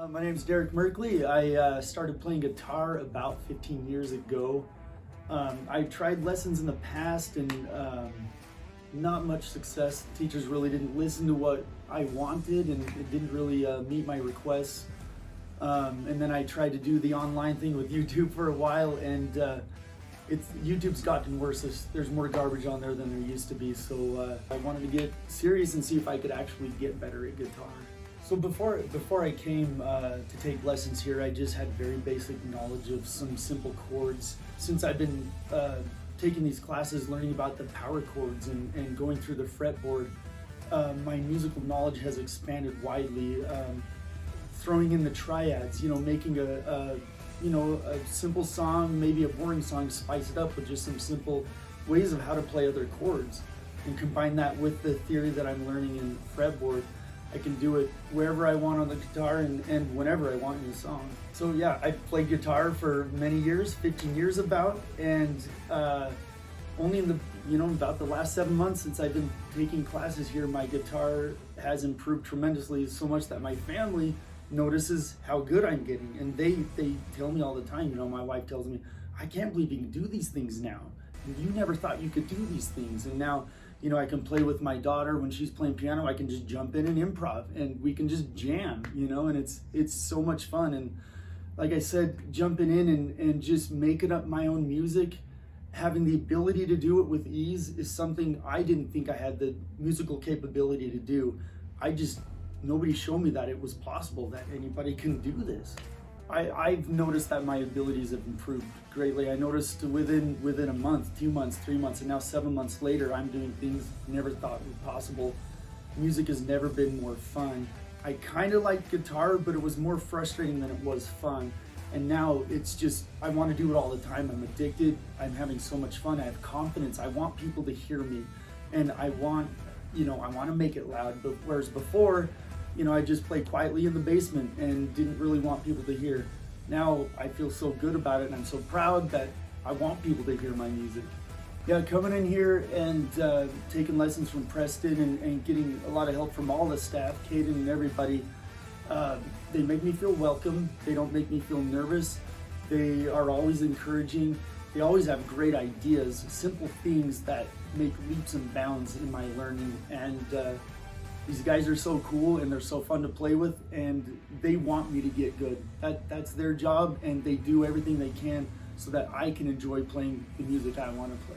My name is 𝗔𝗯🐫 I started playing guitar about 15 years ago. I tried lessons in the past and not much success. Teachers really didn't listen to what I wanted and it didn't really meet my requests. And then I tried to do the online thing with YouTube for a while, and YouTube's gotten worse. There's more garbage on there than there used to be, so I wanted to get serious and see if I could actually get better at guitar. So before I came to take lessons here, I just had very basic knowledge of some simple chords. Since I've been taking these classes, learning about the power chords and going through the fretboard, my musical knowledge has expanded widely. Throwing in the triads, making a simple song, maybe a boring song, spice it up with just some simple ways of how to play other chords, and combine that with the theory that I'm learning in fretboard. I can do it wherever I want on the guitar and whenever I want in a song. So yeah, I've played guitar for many years, 15 years about, and only in about the last 7 months since I've been taking classes here, my guitar has improved tremendously, so much that my family notices how good I'm getting, and they tell me all the time. My wife tells me, I can't believe you can do these things now. You never thought you could do these things. And now, I can play with my daughter when she's playing piano. I can just jump in and improv, and we can just jam, and it's so much fun. And like I said, jumping in and just making up my own music, having the ability to do it with ease is something I didn't think I had the musical capability to do. Nobody showed me that it was possible, that anybody can do this. I've noticed that my abilities have improved greatly. I noticed within a month, 2 months, 3 months, and now 7 months later, I'm doing things never thought were possible. Music has never been more fun. I kind of liked guitar, but it was more frustrating than it was fun. And now it's just, I want to do it all the time. I'm addicted. I'm having so much fun. I have confidence. I want people to hear me, and I want to make it loud. But whereas before, I just played quietly in the basement and didn't really want people to hear. Now I feel so good about it, and I'm so proud that I want people to hear my music. Yeah, coming in here and taking lessons from Preston and getting a lot of help from all the staff, Caden and everybody, they make me feel welcome. They don't make me feel nervous. They are always encouraging. They always have great ideas, simple things that make leaps and bounds in my learning. And these guys are so cool, and they're so fun to play with, and they want me to get good. That's their job, and they do everything they can so that I can enjoy playing the music I want to play.